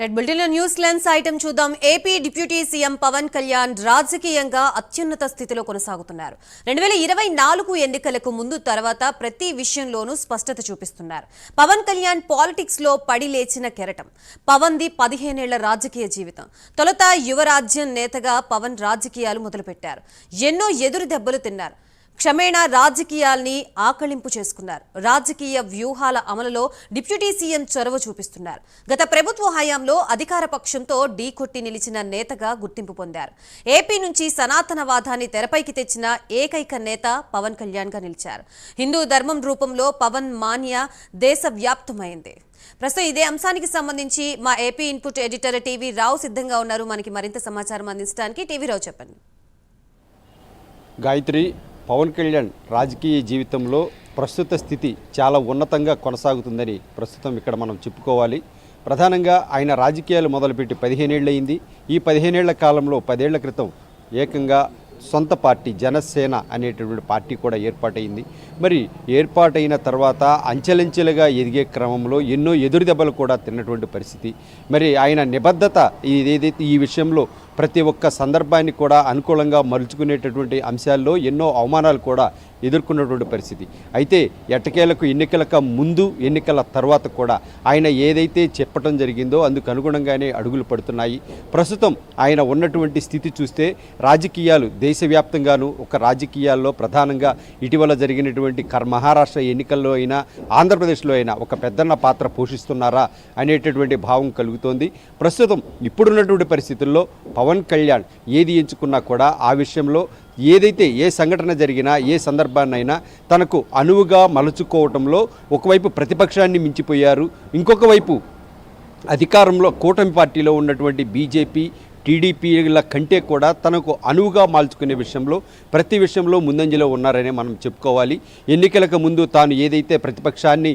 Red bulletin news lens item చూద్దాం. AP deputy CM Pawan Kalyan రాజకీయంగా అత్యున్నత స్థితిలో కొనసాగుతున్నారు. 2024 ఎన్నికలకు ముందు తర్వాత ప్రతి విషయంలోనూ స్పష్టత చూపిస్తున్నారు. పవన్ కళ్యాణ్ పాలిటిక్స్ లో పడి లేచిన కెరటం. పవన్ది 15 ఏళ్ల రాజకీయ జీవితం. తొలుత యువరాజ్యం నేతగా పవన్ రాజకీయాలు మొదలుపెట్టారు. ఎన్నో ఎదురు దెబ్బలు తిన్నారు. క్షమేణా రాజకీయాల్ని ఆకళింపు చేసుకున్నారు. రాజకీయ వ్యూహాల అమలులో డిప్యూటీ సీఎం చొరవ చూపిస్తున్నారు. గత ప్రభుత్వ హయాంలో అధికార పక్షంతో ఢీకొట్టి నిలిచిన నేతగా గుర్తింపు పొందారు. ఏపీ నుంచి సనాతనవాదాన్ని తెరపైకి తెచ్చిన ఏకైక నేత పవన్ కళ్యాణ్ గా నిలిచారు. హిందూ ధర్మం రూపంలో పవన్ మాన్య దేశవ్యాప్తమైంది. ప్రస్తుతం ఇదే అంశానికి సంబంధించి మా ఏపీ ఇన్పుట్ ఎడిటర్ టీవీ రావు సిద్ధంగా ఉన్నారు. మనకి మరింత సమాచారం అందించడానికి టీవీ రావు చెప్పండి. గాయత్రి, పవన్ కళ్యాణ్ రాజకీయ జీవితంలో ప్రస్తుత స్థితి చాలా ఉన్నతంగా కొనసాగుతుందని ప్రస్తుతం ఇక్కడ మనం చెప్పుకోవాలి. ప్రధానంగా ఆయన రాజకీయాలు మొదలుపెట్టి 15 ఏళ్ళు అయింది. ఈ 15 ఏళ్ల కాలంలో 10 ఏళ్ల క్రితం ఏకంగా సొంత పార్టీ జనసేన అనేటటువంటి పార్టీ కూడా ఏర్పాటైంది. మరి ఏర్పాటైన తర్వాత అంచెలంచెలుగా ఎదిగే క్రమంలో ఎన్నో ఎదురు దెబ్బలు కూడా తిన్నటువంటి పరిస్థితి. మరి ఆయన నిబద్ధత ఏదైతే ఈ విషయంలో ప్రతి ఒక్క సందర్భాన్ని కూడా అనుకూలంగా మలుచుకునేటటువంటి అంశాల్లో ఎన్నో అవమానాలు కూడా ఎదుర్కొన్నటువంటి పరిస్థితి. అయితే ఎట్టకేలకు ఎన్నికలకు ముందు ఎన్నికల తర్వాత కూడా ఆయన ఏదైతే చెప్పడం జరిగిందో అందుకు అనుగుణంగానే అడుగులు పడుతున్నాయి. ప్రస్తుతం ఆయన ఉన్నటువంటి స్థితి చూస్తే రాజకీయాలు దేశవ్యాప్తంగాను ఒక రాజకీయాల్లో ప్రధానంగా ఇటీవల జరిగినటువంటి మహారాష్ట్ర ఎన్నికల్లో అయినా ఆంధ్రప్రదేశ్లో అయినా ఒక పెద్దన్న పాత్ర పోషిస్తున్నారా అనేటటువంటి భావం కలుగుతోంది. ప్రస్తుతం ఇప్పుడున్నటువంటి పరిస్థితుల్లో పవన్ కళ్యాణ్ ఏది ఎంచుకున్నా కూడా ఆ విషయంలో ఏదైతే ఏ సంఘటన జరిగినా ఏ సందర్భాన్నైనా తనకు అనువుగా మలుచుకోవటంలో ఒకవైపు ప్రతిపక్షాన్ని మించిపోయారు, ఇంకొక వైపు అధికారంలో కూటమి పార్టీలో ఉన్నటువంటి బీజేపీ టీడీపీల కంటే కూడా తనకు అనువుగా మార్చుకునే విషయంలో ప్రతి విషయంలో ముందంజలో ఉన్నారనే మనం చెప్పుకోవాలి. ఎన్నికలకు ముందు తాను ఏదైతే ప్రతిపక్షాన్ని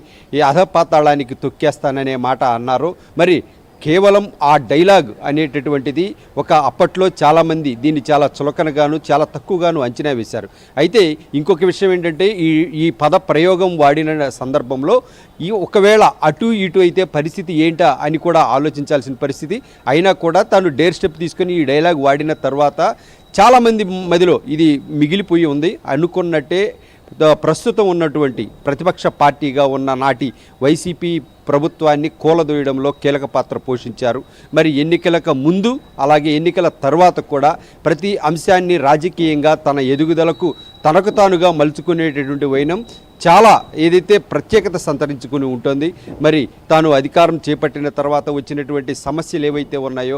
అధపాతాళానికి తొక్కేస్తాననే మాట అన్నారో మరి కేవలం ఆ డైలాగ్ అనేటటువంటిది ఒక అప్పట్లో చాలామంది దీన్ని చాలా చులకనగాను చాలా తక్కువగాను అంచనా వేశారు. అయితే ఇంకొక విషయం ఏంటంటే ఈ పద ప్రయోగం వాడిన సందర్భంలో ఒకవేళ అటు ఇటు అయితే పరిస్థితి ఏంటా అని కూడా ఆలోచించాల్సిన పరిస్థితి. అయినా కూడా తాను డేర్ స్టెప్ తీసుకొని ఈ డైలాగ్ వాడిన తర్వాత చాలామంది మధ్యలో ఇది మిగిలిపోయి ఉంది. అనుకున్నట్టే ప్రస్తుతం ఉన్నటువంటి ప్రతిపక్ష పార్టీగా ఉన్న నాటి వైసీపీ ప్రభుత్వాన్ని కూలదోయడంలో కీలక పాత్ర పోషించారు. మరి ఎన్నికలకు ముందు అలాగే ఎన్నికల తర్వాత కూడా ప్రతి అంశాన్ని రాజకీయంగా తన ఎదుగుదలకు తనకు తానుగా మలుచుకునేటటువంటి వైనం చాలా ఏదైతే ప్రత్యేకత సంతరించుకుని ఉంటుంది. మరి తాను అధికారం చేపట్టిన తర్వాత వచ్చినటువంటి సమస్యలు ఏవైతే ఉన్నాయో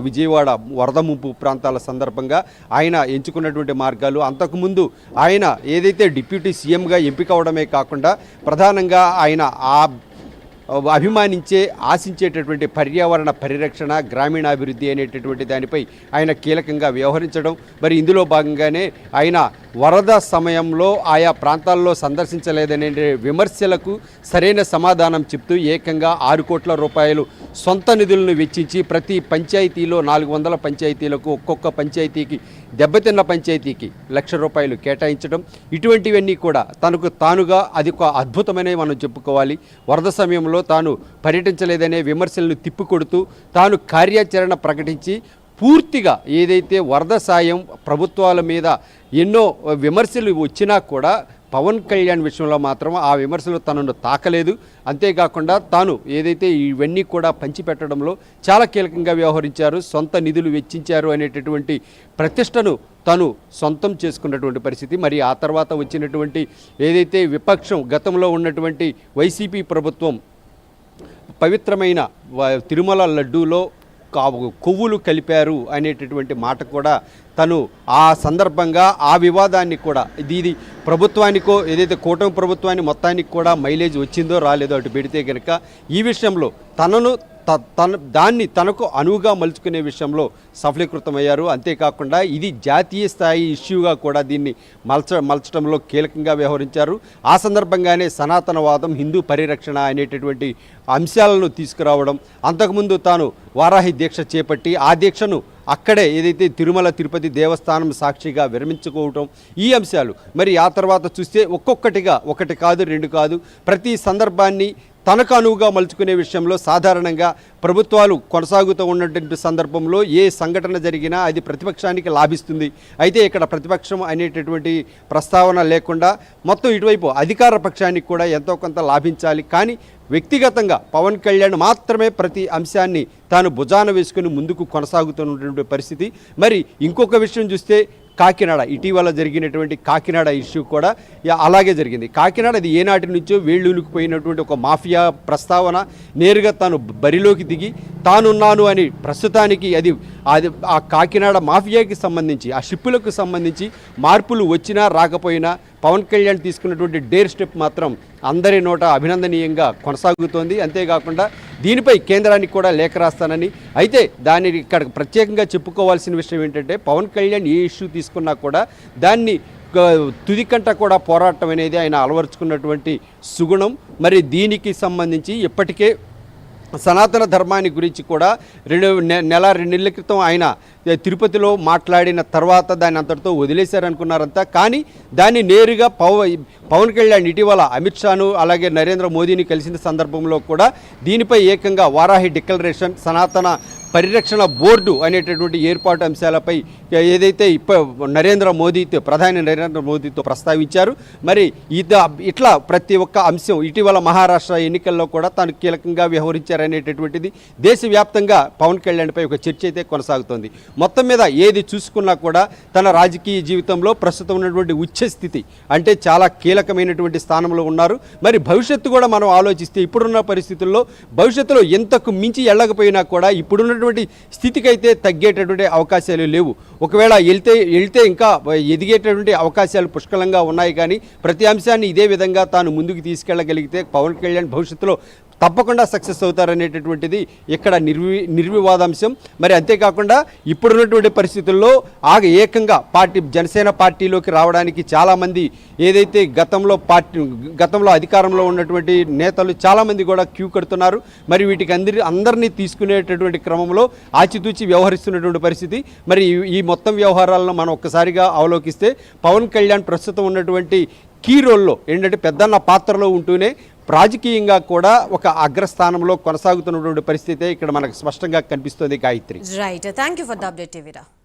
విజయవాడ వరద ముంపు ప్రాంతాల సందర్భంగా ఆయన ఎంచుకున్నటువంటి మార్గాలు, అంతకుముందు ఆయన ఏదైతే డిప్యూటీ సీఎంగా ఎంపిక అవడమే కాకుండా ప్రధానంగా ఆయన అభిమానించే ఆశించేటటువంటి పర్యావరణ పరిరక్షణ గ్రామీణాభివృద్ధి అనేటటువంటి దానిపై ఆయన కీలకంగా వ్యవహరించడం. మరి ఇందులో భాగంగానే ఆయన వరద సమయంలో ఆయా ప్రాంతాల్లో సందర్శించలేదనే విమర్శలకు సరైన సమాధానం చెప్తూ ఏకంగా 6 కోట్ల రూపాయలు సొంత నిధులను వెచ్చించి ప్రతి పంచాయతీలో 400 పంచాయతీలకు ఒక్కొక్క పంచాయతీకి దెబ్బతిన్న పంచాయతీకి ₹1,00,000 కేటాయించడం, ఇటువంటివన్నీ కూడా తనకు తానుగా అది ఒక అద్భుతమనే మనం చెప్పుకోవాలి. వరద సమయంలో తాను పర్యటించలేదనే విమర్శలను తిప్పికొడుతూ తాను కార్యాచరణ ప్రకటించి పూర్తిగా ఏదైతే వరద సాయం ప్రభుత్వాల మీద ఎన్నో విమర్శలు వచ్చినా కూడా పవన్ కళ్యాణ్ విషయంలో మాత్రం ఆ విమర్శలు తనను తాకలేదు. అంతేకాకుండా తాను ఏదైతే ఇవన్నీ కూడా పంచిపెట్టడంలో చాలా కీలకంగా వ్యవహరించారు, సొంత నిధులు వెచ్చించారు అనేటటువంటి ప్రతిష్టను తను సొంతం చేసుకున్నటువంటి పరిస్థితి. మరి ఆ తర్వాత వచ్చినటువంటి ఏదైతే విపక్షం గతంలో ఉన్నటువంటి వైసీపీ ప్రభుత్వం పవిత్రమైన తిరుమల లడ్డూలో కొవ్వులు కలిపారు అనేటటువంటి మాట కూడా తను ఆ సందర్భంగా ఆ వివాదాన్ని కూడా ఇది ప్రభుత్వానికో ఏదైతే కూటమి ప్రభుత్వాన్ని మొత్తానికి కూడా మైలేజ్ వచ్చిందో రాలేదో అటు పెడితే కనుక ఈ విషయంలో దాన్ని తనకు అనువుగా మలుచుకునే విషయంలో సఫలీకృతమయ్యారు. అంతేకాకుండా ఇది జాతీయ స్థాయి ఇష్యూగా కూడా దీన్ని మలచడంలో కీలకంగా వ్యవహరించారు. ఆ సందర్భంగానే సనాతనవాదం, హిందూ పరిరక్షణ అనేటటువంటి అంశాలను తీసుకురావడం, అంతకుముందు తాను వారాహి దీక్ష చేపట్టి ఆ దీక్షను అక్కడే ఏదైతే తిరుమల తిరుపతి దేవస్థానం సాక్షిగా విరమించుకోవటం, ఈ అంశాలు మరి ఆ తర్వాత చూస్తే ఒక్కొక్కటిగా ఒకటి కాదు రెండు కాదు ప్రతి సందర్భాన్ని తనకు అనువుగా మలుచుకునే విషయంలో సాధారణంగా ప్రభుత్వాలు కొనసాగుతూ ఉన్నటువంటి సందర్భంలో ఏ సంఘటన జరిగినా అది ప్రతిపక్షానికి లాభిస్తుంది. అయితే ఇక్కడ ప్రతిపక్షం అనేటటువంటి ప్రస్తావన లేకుండా మొత్తం ఇటువైపు అధికార పక్షానికి కూడా ఎంతో కొంత లాభించాలి. కానీ వ్యక్తిగతంగా పవన్ కళ్యాణ్ మాత్రమే ప్రతి అంశాన్ని తాను భుజాన వేసుకుని ముందుకు కొనసాగుతున్నటువంటి పరిస్థితి. మరి ఇంకొక విషయం చూస్తే కాకినాడ, ఇటీవల జరిగినటువంటి కాకినాడ ఇష్యూ కూడా అలాగే జరిగింది. కాకినాడ అది ఏనాటి నుంచో వేళ్ళూనికిపోయినటువంటి ఒక మాఫియా ప్రస్తావన. నేరుగా తాను బరిలోకి దిగి తానున్నాను అని ప్రస్తుతానికి అది ఆ కాకినాడ మాఫియాకి సంబంధించి, ఆ షిప్పులకు సంబంధించి మార్పులు వచ్చినా రాకపోయినా పవన్ కళ్యాణ్ తీసుకున్నటువంటి డేర్ స్టెప్ మాత్రం అందరి నోట అభినందనీయంగా కొనసాగుతోంది. అంతేకాకుండా దీనిపై కేంద్రానికి కూడా లేఖ రాస్తానని, అయితే దాన్ని ఇక్కడ ప్రత్యేకంగా చెప్పుకోవాల్సిన విషయం ఏంటంటే పవన్ కళ్యాణ్ ఏ ఇష్యూ తీసుకున్నా కూడా దాన్ని తుదికంట కూడా పోరాటం అనేది ఆయన అలవరుచుకున్నటువంటి సుగుణం. మరి దీనికి సంబంధించి ఇప్పటికే సనాతన ధర్మాన్ని గురించి కూడా 2 నెలల క్రితం ఆయన తిరుపతిలో మాట్లాడిన తర్వాత దాన్ని అంతటితో వదిలేశారనుకున్నారంతా. కానీ దాన్ని నేరుగా పవన్ కళ్యాణ్ ఇటీవల అమిత్ షాను అలాగే నరేంద్ర మోదీని కలిసిన సందర్భంలో కూడా దీనిపై ఏకంగా వారాహి డిక్లరేషన్, సనాతన పరిరక్షణ బోర్డు అనేటటువంటి ఏర్పాటు అంశాలపై ఏదైతే ప్రధాని నరేంద్ర మోదీతో ప్రస్తావించారు. మరి ఇట్లా ప్రతి ఒక్క అంశం ఇటీవల మహారాష్ట్ర ఎన్నికల్లో కూడా తాను కీలకంగా వ్యవహరించారనేటటువంటిది దేశవ్యాప్తంగా పవన్ కళ్యాణ్పై ఒక చర్చ అయితే కొనసాగుతోంది. మొత్తం మీద ఏది చూసుకున్నా కూడా తన రాజకీయ జీవితంలో ప్రస్తుతం ఉన్నటువంటి ఉచ్ఛస్థితి అంటే చాలా కీలకమైనటువంటి స్థానంలో ఉన్నారు. మరి భవిష్యత్తు కూడా మనం ఆలోచిస్తే ఇప్పుడున్న పరిస్థితుల్లో భవిష్యత్తులో ఎంతకు మించి వెళ్ళకపోయినా కూడా ఇప్పుడున్నటువంటి స్థితికైతే తగ్గేటటువంటి అవకాశాలు లేవు. ఒకవేళ వెళ్తే ఇంకా ఎదిగేటటువంటి అవకాశాలు పుష్కలంగా ఉన్నాయి. కానీ ప్రతి అంశాన్ని ఇదే విధంగా తాను ముందుకు తీసుకెళ్లగలిగితే పవన్ కళ్యాణ్ భవిష్యత్తులో తప్పకుండా సక్సెస్ అవుతారనేటటువంటిది ఇక్కడ నిర్వివాదాంశం. మరి అంతేకాకుండా ఇప్పుడున్నటువంటి పరిస్థితుల్లో ఏకంగా జనసేన పార్టీలోకి రావడానికి చాలామంది ఏదైతే గతంలో అధికారంలో ఉన్నటువంటి నేతలు చాలామంది కూడా క్యూ కడుతున్నారు. మరి వీటికి అందరినీ తీసుకునేటటువంటి క్రమంలో ఆచితూచి వ్యవహరిస్తున్నటువంటి పరిస్థితి. మరి ఈ మొత్తం వ్యవహారాలను మనం ఒక్కసారిగా అవలోకిస్తే పవన్ కళ్యాణ్ ప్రస్తుతం ఉన్నటువంటి కీ రోల్లో ఏంటంటే పెద్దన్న పాత్రలో ఉంటూనే రాజకీయంగా కూడా ఒక అగ్రస్థానంలో కొనసాగుతున్నటువంటి పరిస్థితి ఇక్కడ మనకు స్పష్టంగా కనిపిస్తుంది. Gayatri, right, thank you for the update టీవీరా.